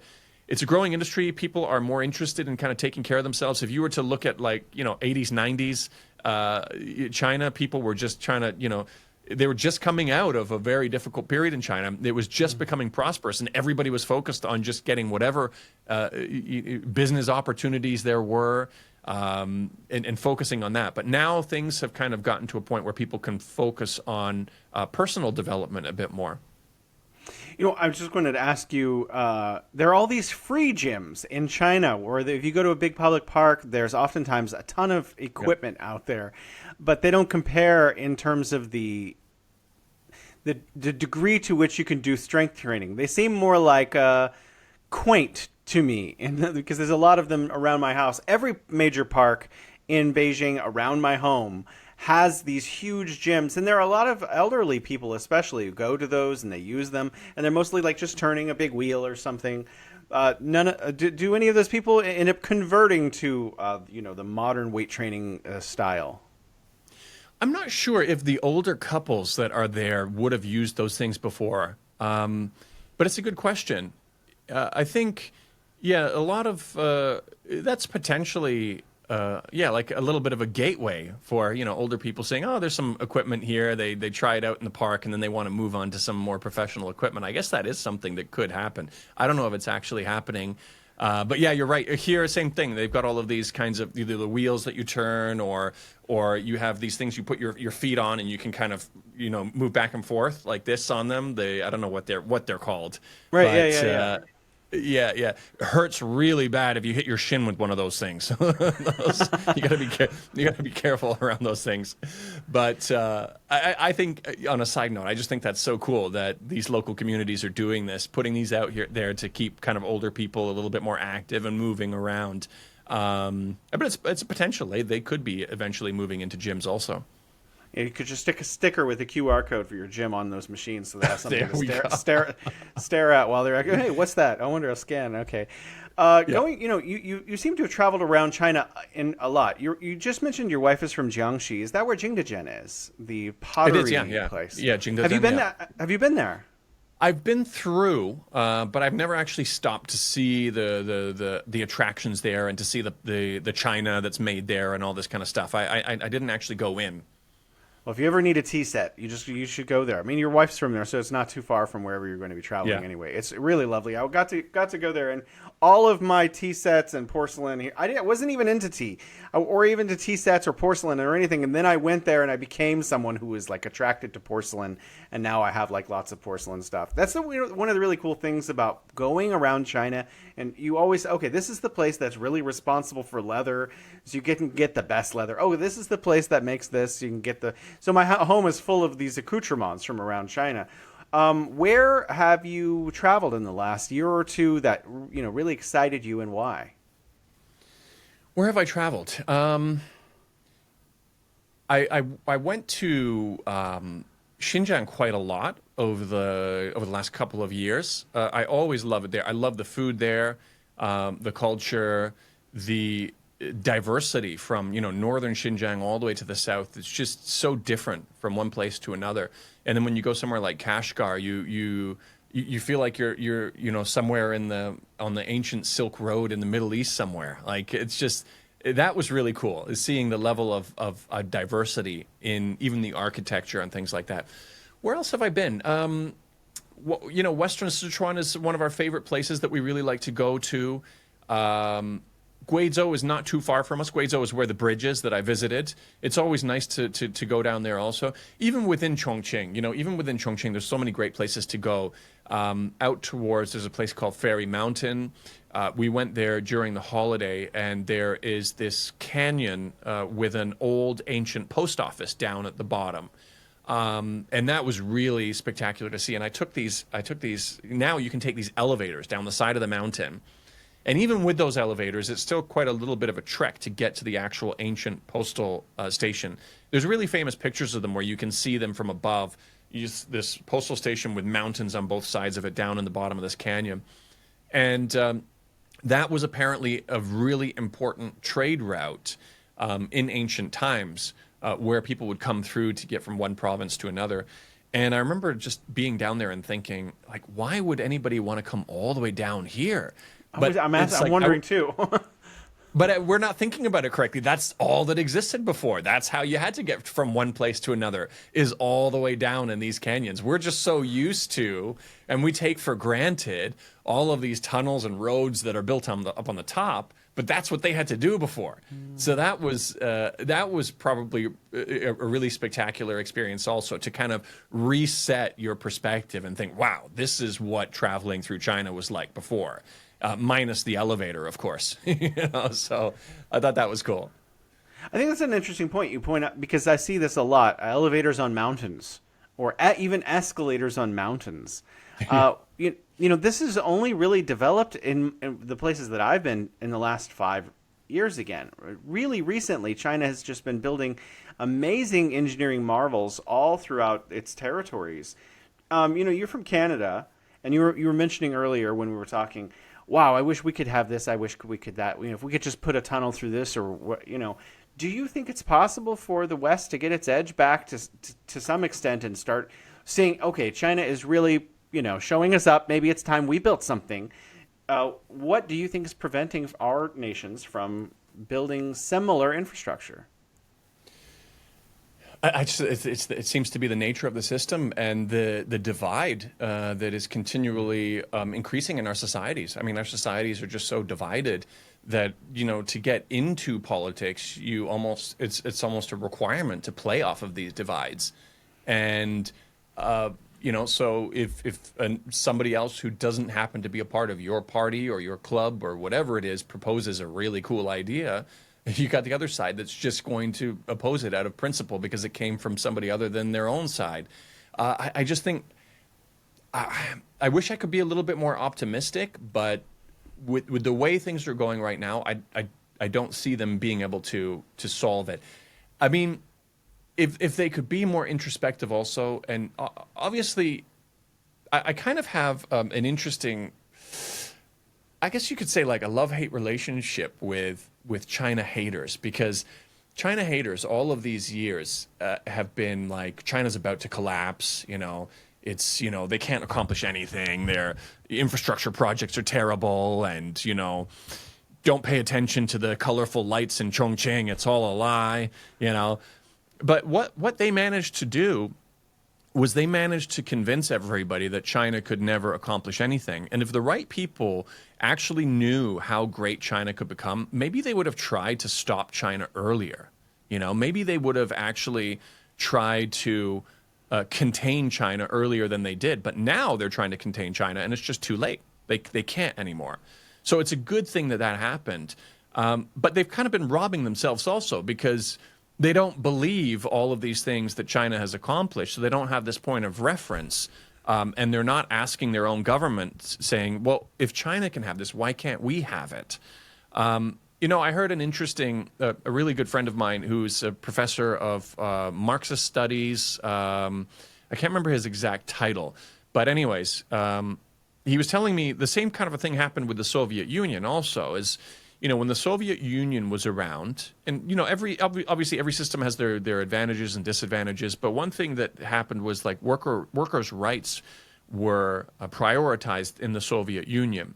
growing industry. People are more interested in kind of taking care of themselves. If you were to look at 80s, 90s China, people were just trying to, they were just coming out of a very difficult period in China. It was just becoming prosperous, and everybody was focused on just getting whatever business opportunities there were. And focusing on that. But now things have kind of gotten to a point where people can focus on personal development a bit more. I was just going to ask you, there are all these free gyms in China where if you go to a big public park, there's oftentimes a ton of equipment out there, but they don't compare in terms of the degree to which you can do strength training. They seem more like quaint to me, because there's a lot of them around my house. Every major park in Beijing around my home has these huge gyms, and there are a lot of elderly people, especially, who go to those and they use them, and they're mostly like just turning a big wheel or something. Do any of those people end up converting to the modern weight training style? I'm not sure if the older couples that are there would have used those things before, but it's a good question. I think, yeah, a lot of that's potentially, like a little bit of a gateway for older people saying, "Oh, there's some equipment here." They try it out in the park, and then they want to move on to some more professional equipment. I guess that is something that could happen. I don't know if it's actually happening. But yeah, you're right. Here, same thing. They've got all of these kinds of either the wheels that you turn, or you have these things you put your feet on, and you can kind of move back and forth like this on them. I don't know what they're called. Right. But, Yeah. yeah. It hurts really bad if you hit your shin with one of those things. You gotta be careful around those things. But I think, on a side note, I just think that's so cool that these local communities are doing this, putting these out there to keep kind of older people a little bit more active and moving around. But it's a potential. They could be eventually moving into gyms also. You could just stick a sticker with a QR code for your gym on those machines, so they have something to stare at while they're like, "Hey, what's that? I wonder. A scan." Okay. Going, you seem to have traveled around China in a lot. You just mentioned your wife is from Jiangxi. Is that where Jingdezhen is? The pottery It is, yeah. place. Yeah, Jingdezhen, Have you been yeah. there? Have you been there? I've been through, but I've never actually stopped to see the attractions there and to see the china that's made there and all this kind of stuff. I didn't actually go in. Well, if you ever need a tea set, you should go there. I mean, your wife's from there, so it's not too far from wherever you're going to be traveling Yeah. anyway. It's really lovely. I got to go there, and all of my tea sets and porcelain here. I wasn't even into tea, or even to tea sets or porcelain or anything. And then I went there, and I became someone who was like attracted to porcelain, and now I have like lots of porcelain stuff. That's one of the really cool things about going around China. And you always, okay, this is the place that's really responsible for leather, so you can get the best leather. Oh, this is the place that makes this. You can get the. So my home is full of these accoutrements from around China. Where have you traveled in the last year or two that really excited you, and why? Where have I traveled? I went to Xinjiang quite a lot over the last couple of years. I always love it there. I love the food there, the culture, the diversity from northern Xinjiang all the way to the south. It's just so different from one place to another. And then when you go somewhere like Kashgar, you feel like you're somewhere on the ancient Silk Road in the Middle East somewhere. Like it's just. That was really cool, is seeing the level of diversity in even the architecture and things like that. Where else have I been? Western Sichuan is one of our favorite places that we really like to go to. Guizhou is not too far from us. Guizhou is where the bridge is that I visited. It's always nice to go down there also. Even within Chongqing, there's so many great places to go. Out towards, there's a place called Fairy Mountain. We went there during the holiday, and there is this canyon with an old ancient post office down at the bottom. And that was really spectacular to see. And I took these, now you can take these elevators down the side of the mountain. And even with those elevators, it's still quite a little bit of a trek to get to the actual ancient postal station. There's really famous pictures of them where you can see them from above. This postal station with mountains on both sides of it down in the bottom of this canyon. And that was apparently a really important trade route in ancient times where people would come through to get from one province to another. And I remember just being down there and thinking, like, why would anybody want to come all the way down here? But I'm wondering too. But we're not thinking about it correctly. That's all that existed before. That's how you had to get from one place to another, is all the way down in these canyons. We're just so used to, and we take for granted, all of these tunnels and roads that are built up on the top. But that's what they had to do before. So that was probably a really spectacular experience also, to kind of reset your perspective and think, wow, this is what traveling through China was like before. Minus the elevator, of course. So I thought that was cool. I think that's an interesting point you point out, because I see this a lot. Elevators on mountains, or even escalators on mountains. This is only really developed in the places that I've been in the last 5 years again. Really recently, China has just been building amazing engineering marvels all throughout its territories. You're from Canada, and you were mentioning earlier when we were talking, wow, I wish we could have this. I wish we could that. If we could just put a tunnel through this, or do you think it's possible for the West to get its edge back to some extent and start seeing, okay, China is really showing us up. Maybe it's time we built something. What do you think is preventing our nations from building similar infrastructure? It seems to be the nature of the system and the divide that is continually increasing in our societies. I mean, our societies are just so divided that to get into politics, it's almost a requirement to play off of these divides, and so if somebody else who doesn't happen to be a part of your party or your club or whatever it is proposes a really cool idea, you got the other side that's just going to oppose it out of principle because it came from somebody other than their own side. I just think I wish I could be a little bit more optimistic, but with the way things are going right now, I don't see them being able to solve it. I mean, if they could be more introspective also, and obviously, I kind of have an interesting, I guess you could say, like a love-hate relationship with China haters, because China haters all of these years have been like, China's about to collapse, it's, they can't accomplish anything, their infrastructure projects are terrible, and, don't pay attention to the colorful lights in Chongqing, it's all a lie, But what they managed to do was they managed to convince everybody that China could never accomplish anything. And if the right people actually knew how great China could become, maybe they would have tried to stop China earlier. Maybe they would have actually tried to contain China earlier than they did. But now they're trying to contain China, and it's just too late. They can't anymore. So it's a good thing that happened. But they've kind of been robbing themselves also, because they don't believe all of these things that China has accomplished, so they don't have this point of reference, and they're not asking their own government, saying, well, if China can have this, why can't we have it? I heard an interesting, a really good friend of mine who's a professor of Marxist studies. I can't remember his exact title, but anyways, he was telling me the same kind of a thing happened with the Soviet Union also, is when the Soviet Union was around, and obviously every system has their advantages and disadvantages, but one thing that happened was like workers' rights were prioritized in the Soviet Union,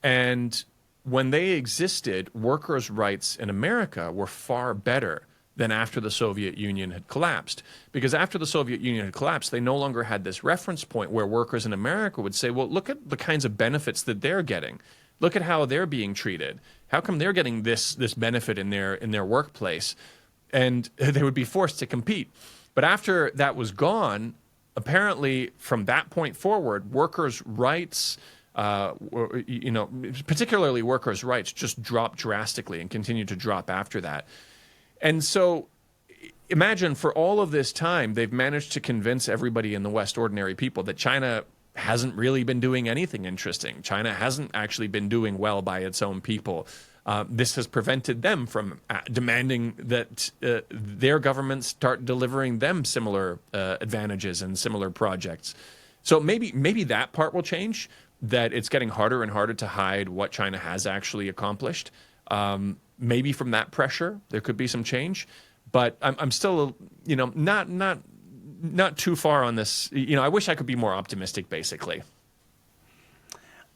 and when they existed, workers' rights in America were far better than after the Soviet Union had collapsed, because after the Soviet Union had collapsed, they no longer had this reference point where workers in America would say, well, look at the kinds of benefits that they're getting. Look at how they're being treated. How come they're getting this benefit in their workplace? And they would be forced to compete. But after that was gone, apparently from that point forward, workers' rights, particularly workers' rights, just dropped drastically and continued to drop after that. And so imagine, for all of this time, they've managed to convince everybody in the West, ordinary people, that China hasn't really been doing anything interesting. China hasn't actually been doing well by its own people. This has prevented them from demanding that their governments start delivering them similar advantages and similar projects. So maybe that part will change, that it's getting harder and harder to hide what China has actually accomplished. Maybe from that pressure, there could be some change. But I'm still, not too far on this. I wish I could be more optimistic, basically.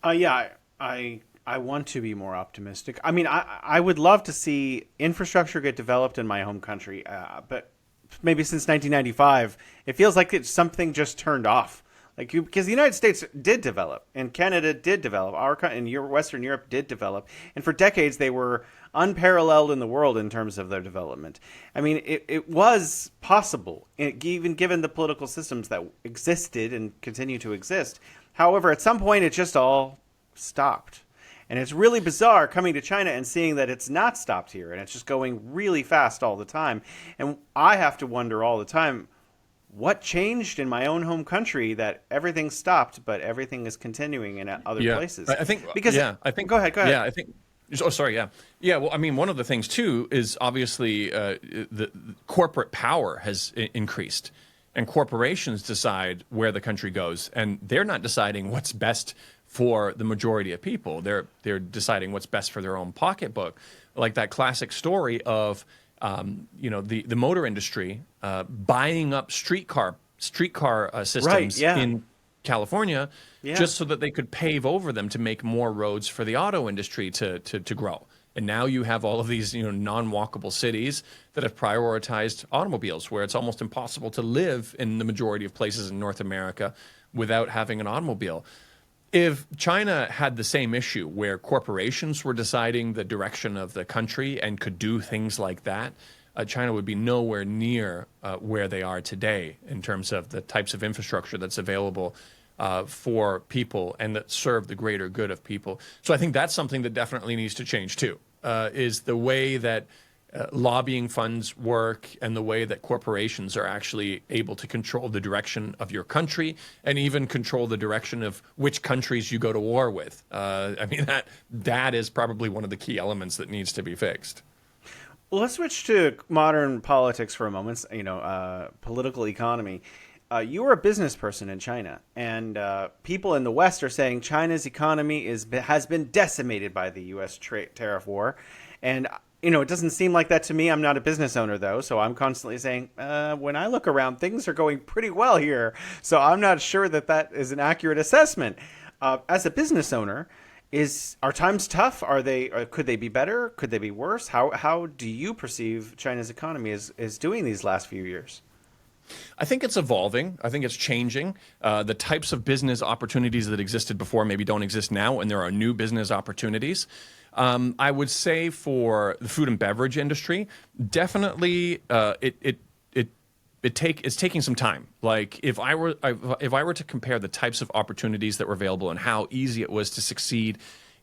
Yeah, I want to be more optimistic. I mean, I would love to see infrastructure get developed in my home country, but maybe since 1995, it feels like something just turned off. Because the United States did develop, and Canada did develop, and Western Europe did develop, and for decades they were unparalleled in the world in terms of their development. I mean, it was possible, even given the political systems that existed and continue to exist. However, at some point it just all stopped. And it's really bizarre coming to China and seeing that it's not stopped here, and it's just going really fast all the time. And I have to wonder all the time, what changed in my own home country that everything stopped, but everything is continuing in other places? I think because I think go ahead. Yeah, Oh, sorry. Yeah. Yeah. Well, I mean, one of the things too is obviously the corporate power has increased, and corporations decide where the country goes, and they're not deciding what's best for the majority of people. They're deciding what's best for their own pocketbook. Like that classic story of the motor industry buying up streetcar Right. systems Yeah. in California Yeah. just so that they could pave over them to make more roads for the auto industry to grow. And now you have all of these non-walkable cities that have prioritized automobiles, where it's almost impossible to live in the majority of places in North America without having an automobile. If China had the same issue where corporations were deciding the direction of the country and could do things like that, China would be nowhere near where they are today in terms of the types of infrastructure that's available for people and that serve the greater good of people. So I think that's something that definitely needs to change too, is the way that lobbying funds work and the way that corporations are actually able to control the direction of your country and even control the direction of which countries you go to war with. I mean, that is probably one of the key elements that needs to be fixed. Well, let's switch to modern politics for a moment. Political economy. You are a business person in China, and people in the West are saying China's economy has been decimated by the U.S. Tariff war, and it doesn't seem like that to me. I'm not a business owner though, so I'm constantly saying, when I look around, things are going pretty well here. So I'm not sure that is an accurate assessment. As a business owner, are times tough? Are they? Could they be better? Could they be worse? How do you perceive China's economy is doing these last few years? I think it's evolving. I think it's changing. The types of business opportunities that existed before maybe don't exist now, and there are new business opportunities. I would say for the food and beverage industry, definitely it's taking some time. Like if I were to compare the types of opportunities that were available and how easy it was to succeed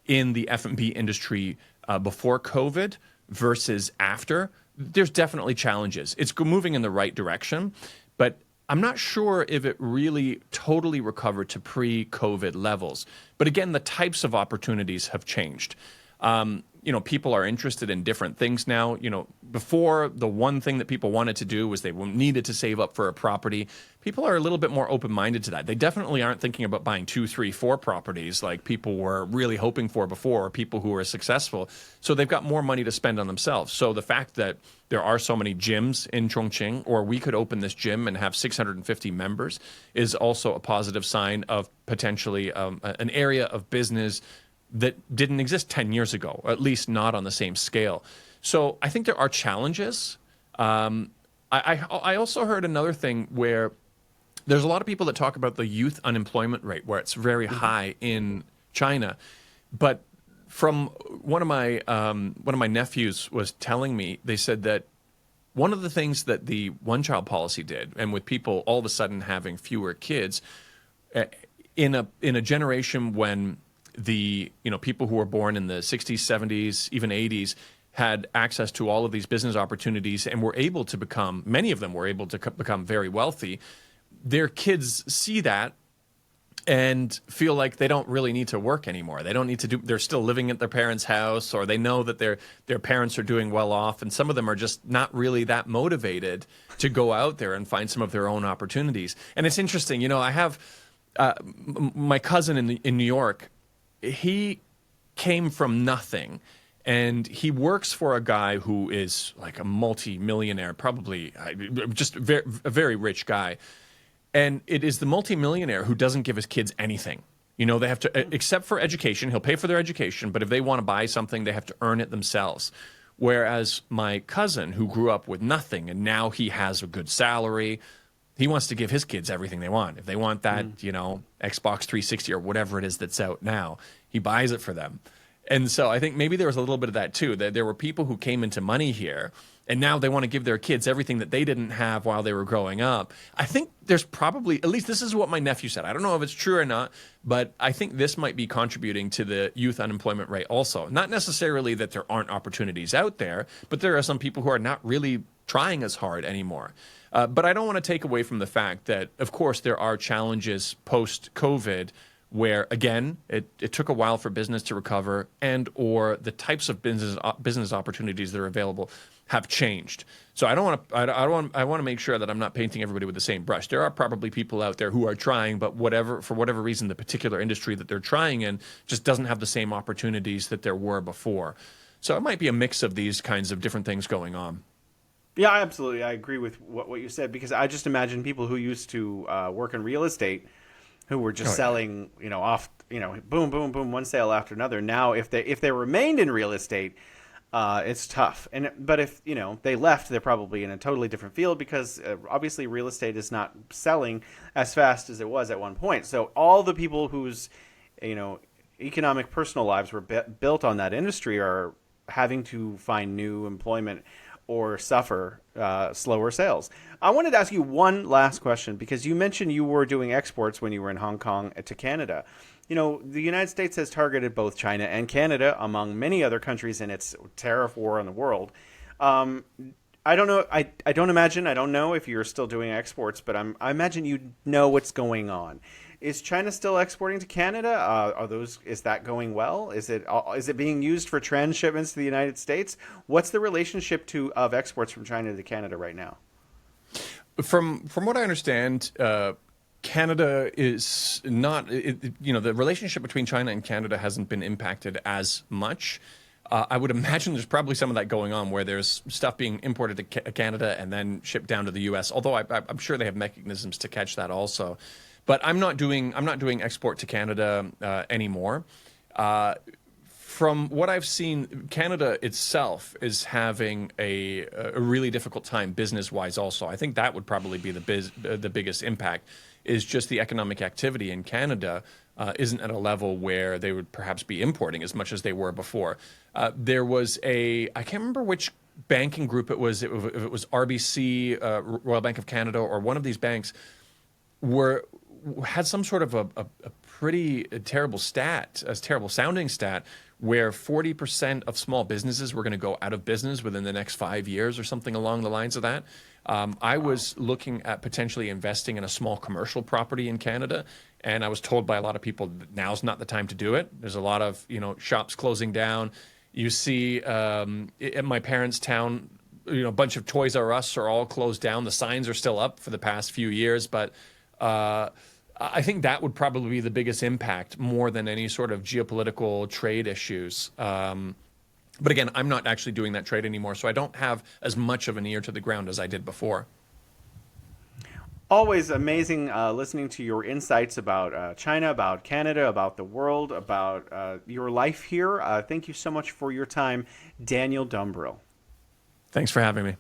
in the F&B industry before COVID versus after, there's definitely challenges. It's moving in the right direction, but I'm not sure if it really totally recovered to pre-COVID levels. But again, the types of opportunities have changed. People are interested in different things now. Before, the one thing that people wanted to do was they needed to save up for a property. People are a little bit more open-minded to that. They definitely aren't thinking about buying 2, 3, 4 properties like people were really hoping for before, or people who are successful. So they've got more money to spend on themselves. So the fact that there are so many gyms in Chongqing, or we could open this gym and have 650 members, is also a positive sign of potentially an area of business that didn't exist 10 years ago, or at least not on the same scale. So I think there are challenges. I also heard another thing where there's a lot of people that talk about the youth unemployment rate, where it's very high in China. But from one of my nephews was telling me, they said that one of the things that the one-child policy did, and with people all of a sudden having fewer kids, in a generation when the people who were born in the 60s, 70s, even 80s had access to all of these business opportunities and were able to become, many of them were able to become very wealthy. Their kids see that and feel like they don't really need to work anymore. They don't need to they're still living at their parents' house, or they know that their parents are doing well off, and some of them are just not really that motivated to go out there and find some of their own opportunities. And it's interesting, I have my cousin in New York. He came from nothing, and he works for a guy who is like a multi-millionaire, probably just a very rich guy. And it is the multimillionaire who doesn't give his kids anything. They have to, except for education, he'll pay for their education, but if they want to buy something, they have to earn it themselves. Whereas my cousin, who grew up with nothing, and now he has a good salary, he wants to give his kids everything they want. If they want that, Xbox 360 or whatever it is that's out now, he buys it for them. And so I think maybe there was a little bit of that too, that there were people who came into money here, and now they want to give their kids everything that they didn't have while they were growing up. I think there's probably, at least this is what my nephew said. I don't know if it's true or not, but I think this might be contributing to the youth unemployment rate also. Not necessarily that there aren't opportunities out there, but there are some people who are not really trying as hard anymore. But I don't want to take away from the fact that, of course, there are challenges post-COVID where, again, it took a while for business to recover, and or the types of business opportunities that are available have changed. So I want to make sure that I'm not painting everybody with the same brush. There are probably people out there who are trying, but for whatever reason, the particular industry that they're trying in just doesn't have the same opportunities that there were before. So it might be a mix of these kinds of different things going on. Yeah, absolutely. I agree with what you said, because I just imagine people who used to work in real estate, who were just Oh, yeah. selling, off, boom, boom, boom, one sale after another. Now, if they remained in real estate, it's tough. But if they left, they're probably in a totally different field, because obviously real estate is not selling as fast as it was at one point. So all the people whose economic personal lives were built on that industry are having to find new employment or suffer slower sales. I wanted to ask you one last question, because you mentioned you were doing exports when you were in Hong Kong to Canada. The United States has targeted both China and Canada, among many other countries, in its tariff war on the world. I don't know. I don't imagine. I don't know if you're still doing exports, but I imagine you know what's going on. Is China still exporting to Canada? Is that going well? Is it being used for transshipments to the United States? What's the relationship of exports from China to Canada right now? From what I understand, Canada is not. The relationship between China and Canada hasn't been impacted as much. I would imagine there's probably some of that going on, where there's stuff being imported to Canada and then shipped down to the U.S. Although I'm sure they have mechanisms to catch that also. But I'm not doing export to Canada anymore. From what I've seen, Canada itself is having a really difficult time business-wise also. I think that would probably be the biggest impact, is just the economic activity in Canada isn't at a level where they would perhaps be importing as much as they were before. There was I can't remember which banking group it was, if it was RBC, Royal Bank of Canada, or one of these banks, had some sort of a pretty terrible stat, a terrible sounding stat, where 40% of small businesses were going to go out of business within the next 5 years, or something along the lines of that. I was looking at potentially investing in a small commercial property in Canada, and I was told by a lot of people that now's not the time to do it. There's a lot of shops closing down. You see, in my parents' town, a bunch of Toys R Us are all closed down. The signs are still up for the past few years, but I think that would probably be the biggest impact, more than any sort of geopolitical trade issues. But again, I'm not actually doing that trade anymore, so I don't have as much of an ear to the ground as I did before. Always amazing listening to your insights about China, about Canada, about the world, about your life here. Thank you so much for your time, Daniel Dumbrill. Thanks for having me.